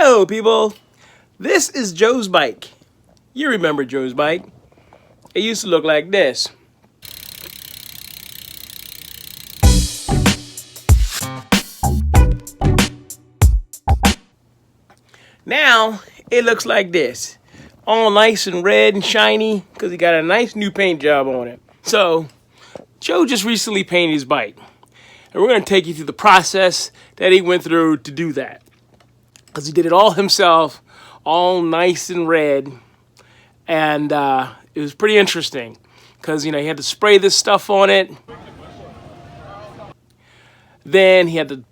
Hello, people. This is Joe's bike. You remember Joe's bike. It used to look like this. Now, it looks like this. All nice and red and shiny because he got a nice new paint job on it. So, Joe just recently painted his bike. And we're going to take you through the process that he went through to do that. Because he did it all himself, all nice and red. And it was pretty interesting. Because, he had to spray this stuff on it. Then he had to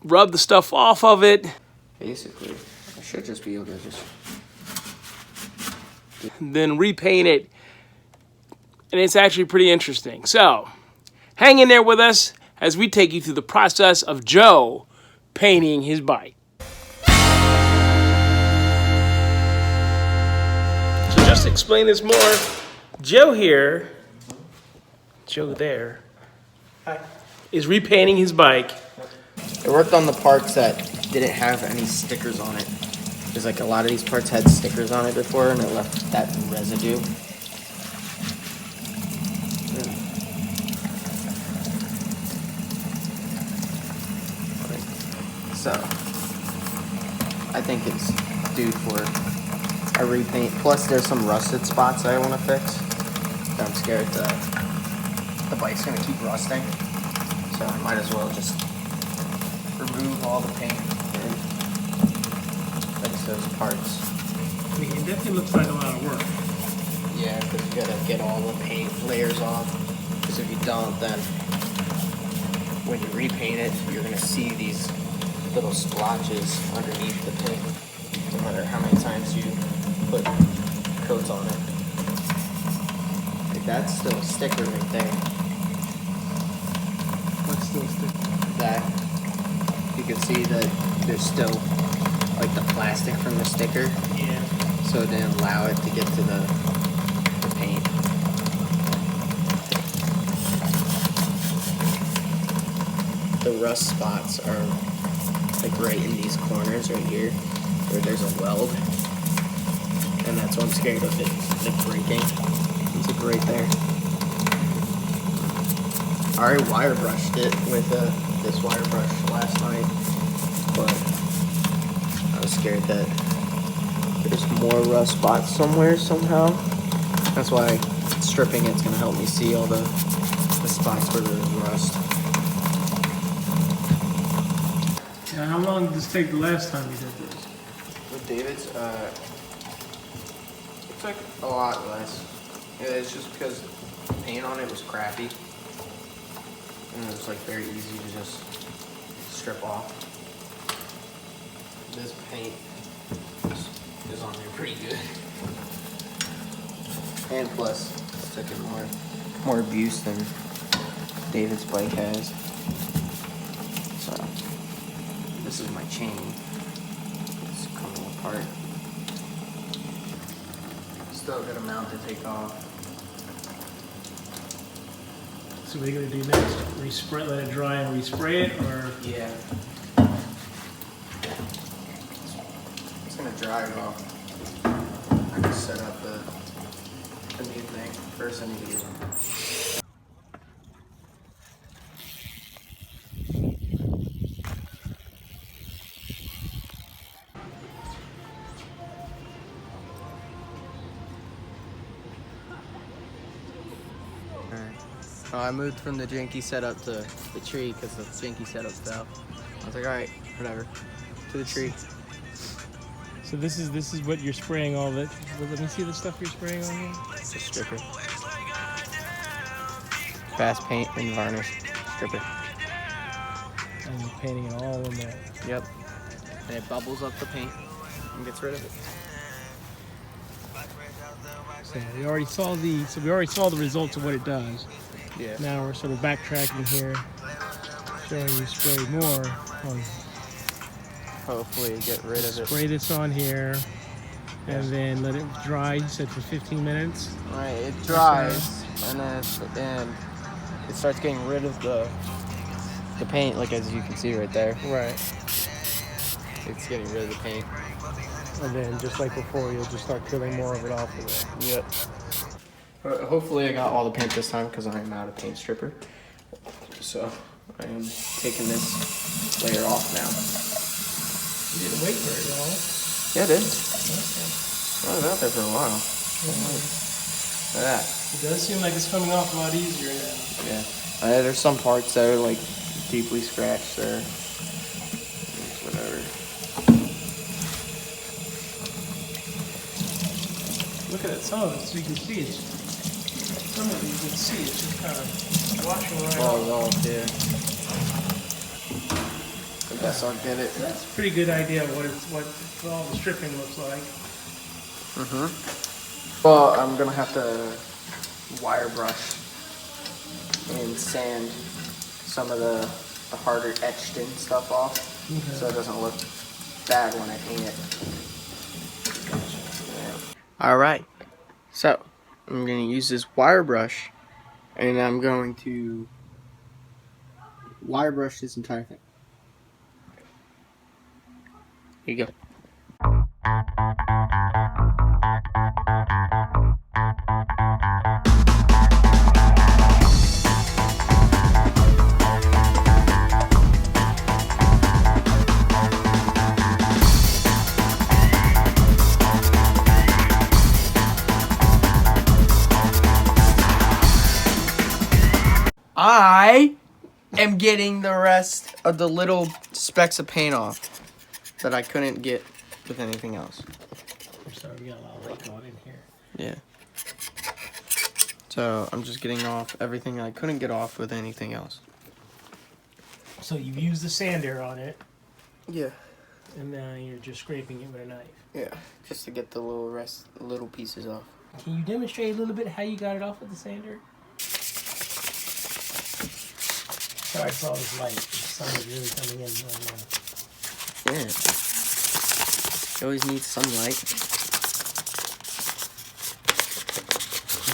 rub the stuff off of it. Basically, I should just be able to just... Then repaint it. And it's actually pretty interesting. So, hang in there with us as we take you through the process of Joe painting his bike. So just to explain this more, Joe here, Joe there, is repainting his bike. I worked on the parts that didn't have any stickers on it. Because like a lot of these parts had stickers on it before and it left that residue. So, I think it's due for a repaint. Plus, there's some rusted spots I want to fix. I'm scared the bike's going to keep rusting. So, I might as well just remove all the paint and fix those parts. I mean, it definitely looks like a lot of work. Yeah, because you got to get all the paint layers off. Because if you don't, then when you repaint it, you're going to see these little splotches underneath the paint, no matter how many times you put coats on it. Like that's still a sticker right there. What's still a sticker? That you can see that there's still like the plastic from the sticker. Yeah. So it didn't allow it to get to the paint. The rust spots are like right in these corners right here where there's a weld, and that's what I'm scared of it like breaking. It's like right there. I already wire brushed it with this wire brush last night, but I was scared that there's more rust spots somewhere somehow. That's why stripping it's gonna help me see all the spots where there's rust. Now, how long did this take the last time you did this? With David's, it took a lot less. It's just because the paint on it was crappy. And it was like very easy to just strip off. This paint is on there pretty good. And plus, it's taking more abuse than David's bike has. So, this is my chain. It's coming apart. Still a good amount to take off. So what are you going to do next? Respray, let it dry and respray it, or? Yeah. It's gonna dry off. I can set up the new thing. First I need to get them. Oh, I moved from the janky setup to the tree because the janky setup fell. I was like, all right, whatever, to the tree. So this is what you're spraying all that. Let me see the stuff you're spraying on here. It's a stripper. Fast paint and varnish stripper. And you're painting it all in there. Yep. And it bubbles up the paint and gets rid of it. So we already saw the results of what it does. Yeah. Now we're sort of backtracking here, showing you spray more. Hopefully get rid of it. Spray this on here, and then let it dry. You said for 15 minutes. All right, it dries, and then it starts getting rid of the paint, like as you can see right there. Right. It's getting rid of the paint. And then, just like before, you'll just start peeling more of it off of there. Yep. Hopefully I got all the paint this time because I am out of paint stripper. So I am taking this layer off now. You didn't wait very long. Yeah, I did. Okay. I was out there for a while. Look at that. It does seem like it's coming off a lot easier now. Yeah. There's some parts that are like deeply scratched there. Whatever. Look at it, some of it, so you can see it. Some of it you can see it's just kind of washing right off. Yeah. I guess I'll get it. That's a pretty good idea of what all the stripping looks like. Well, I'm gonna have to wire brush and sand some of the harder etched in stuff off, so it doesn't look bad when I paint it. Yeah. All right, so I'm gonna use this wire brush, and I'm going to wire brush this entire thing. Here you go. I am getting the rest of the little specks of paint off that I couldn't get with anything else. I'm sorry, we got a lot of light going in here. Yeah. So I'm just getting off everything I couldn't get off with anything else. So you've used the sander on it, Yeah. and now you're just scraping it with a knife. Yeah. Just to get the little pieces off. Can you demonstrate a little bit how you got it off with the sander? Sorry for all this light. The sun is really coming in right now. Yeah. You always need sunlight.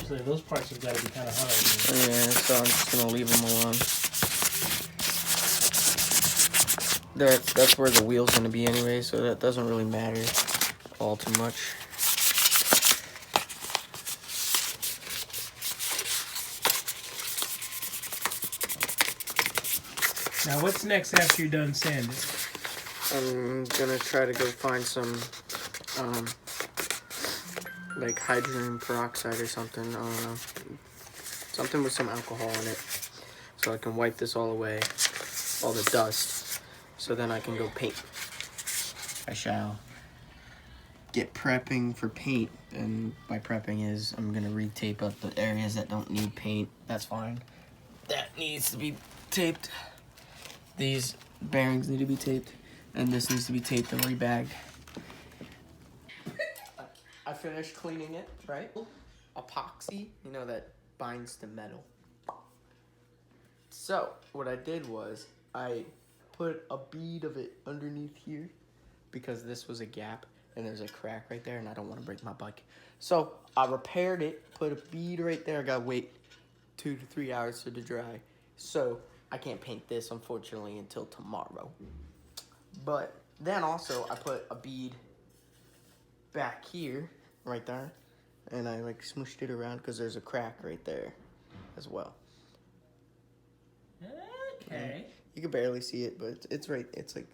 Usually those parts have got to be kind of hard. Yeah, so I'm just gonna leave them alone. That's where the wheel's gonna be anyway, so that doesn't really matter all too much. Now what's next after you're done sanding? I'm gonna try to go find some, like hydrogen peroxide or something. I don't know. Something with some alcohol in it. So I can wipe this all away, all the dust, so then I can go paint. I shall get prepping for paint, and by prepping is I'm gonna re-tape up the areas that don't need paint. That's fine. That needs to be taped. These bearings need to be taped, and this needs to be taped and rebagged. I finished cleaning it, right? Epoxy, you know, that binds to metal. So, what I did was, I put a bead of it underneath here, because this was a gap, and there's a crack right there, and I don't want to break my bike. So, I repaired it, put a bead right there. I gotta wait 2 to 3 hours for it to dry. So, I can't paint this, unfortunately, until tomorrow. But then also, I put a bead back here, right there, and I like smooshed it around because there's a crack right there as well. Okay. You can barely see it, but it's right, it's like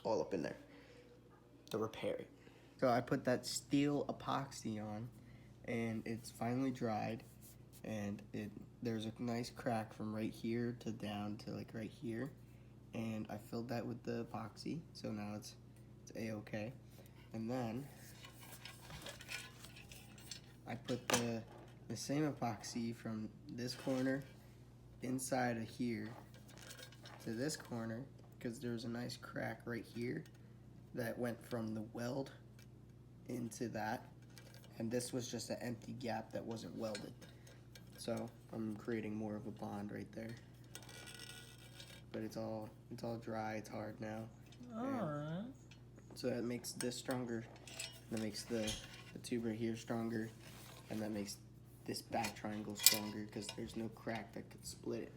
all up in there to repair it. So I put that steel epoxy on, and it's finally dried, and there's a nice crack from right here to down to like right here, and I filled that with the epoxy, so now it's a-okay. And then I put the same epoxy from this corner inside of here to this corner, because there's a nice crack right here that went from the weld into that, and this was just an empty gap that wasn't welded. So I'm creating more of a bond right there. But it's all dry, it's hard now. Alright. So that makes this stronger, that makes the tube right here stronger, and that makes this back triangle stronger because there's no crack that could split it.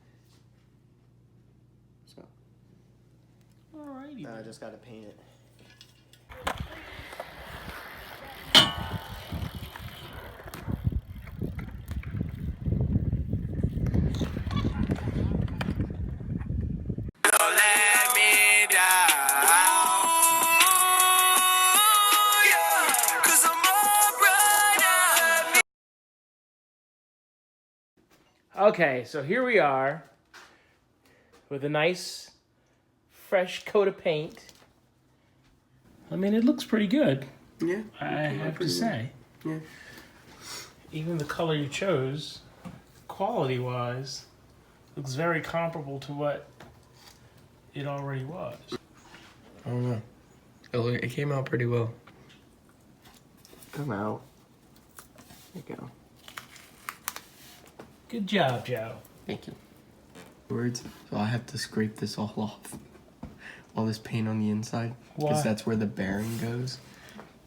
So Alrighty. now I just gotta paint it. Okay, so here we are with a nice fresh coat of paint. I mean, it looks pretty good. Yeah. I have to say. Yeah. Even the color you chose, quality-wise, looks very comparable to what it already was. I don't know. It came out pretty well. Come out. There you go. Good job, Joe. Thank you. Words. So I have to scrape this all off. All this paint on the inside. Why? Because that's where the bearing goes.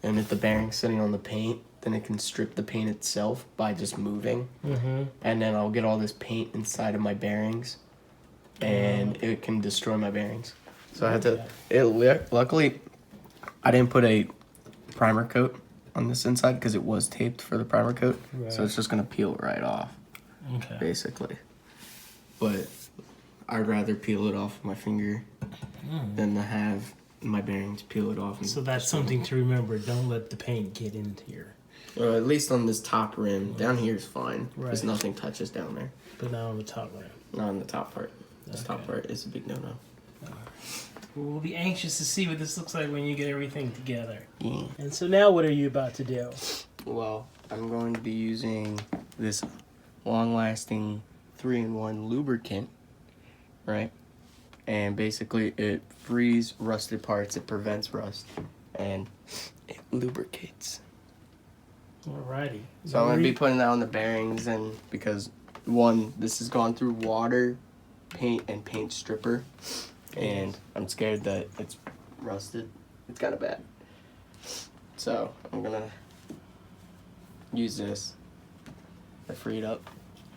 And if the bearing's sitting on the paint, then it can strip the paint itself by just moving. Mm-hmm. And then I'll get all this paint inside of my bearings. And it can destroy my bearings. So I had to... Luckily, I didn't put a primer coat on this inside because it was taped for the primer coat. Right. So it's just going to peel right off. Okay. Basically. But I'd rather peel it off with my finger than to have my bearings peel it off. So that's something to remember. Don't let the paint get into here. At least on this top rim. Down here is fine. Because Right. nothing touches down there. But not on the top right. Not on the top part. This top Okay. part is a big no-no. We'll be anxious to see what this looks like when you get everything together. Yeah. And so now what are you about to do? Well, I'm going to be using this long-lasting 3-in-1 lubricant, right? And basically it frees rusted parts, it prevents rust, and it lubricates. Alrighty. So I'm going to be putting that on the bearings, and because one, this has gone through water, paint, and paint stripper, and I'm scared that it's rusted. It's kind of bad. So I'm going to use this. I free it up.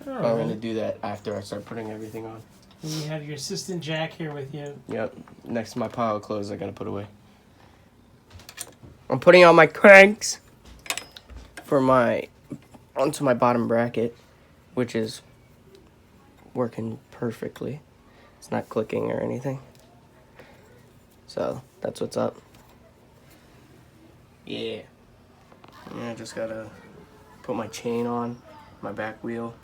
I'm going to do that after I start putting everything on. And you have your assistant Jack here with you. Yep, next to my pile of clothes I got to put away. I'm putting on my cranks onto my bottom bracket, which is working perfectly. It's not clicking or anything. So that's what's up. Yeah. I just gotta put my chain on my back wheel.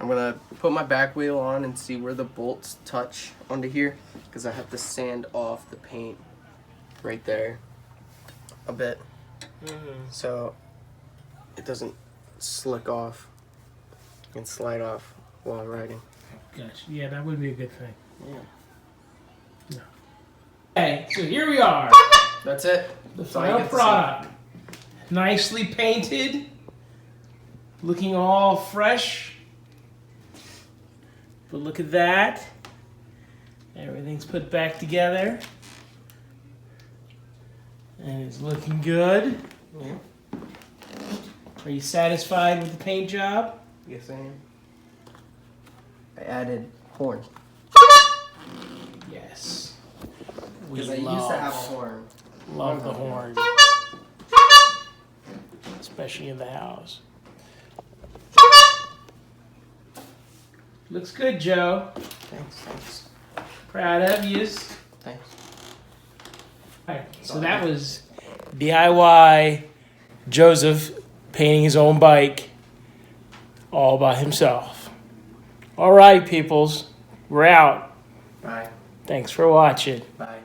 I'm gonna put my back wheel on and see where the bolts touch onto here, because I have to sand off the paint right there a bit, so it doesn't slick off and slide off while riding. Gotcha. Yeah, that would be a good thing. Yeah. Okay, so here we are. That's it. The That's all you final get to see. product. Nicely painted. Looking all fresh. But look at that. Everything's put back together. And it's looking good. Yeah. Are you satisfied with the paint job? Yes, I am. I added horn. Yes. We Because I used to have a horn. love the horn. Especially in the house. Looks good, Joe. Thanks. Proud of yous. Thanks. Alright, so that was DIY Joseph painting his own bike all by himself. Alright, peoples. We're out. Bye. Thanks for watching. Bye.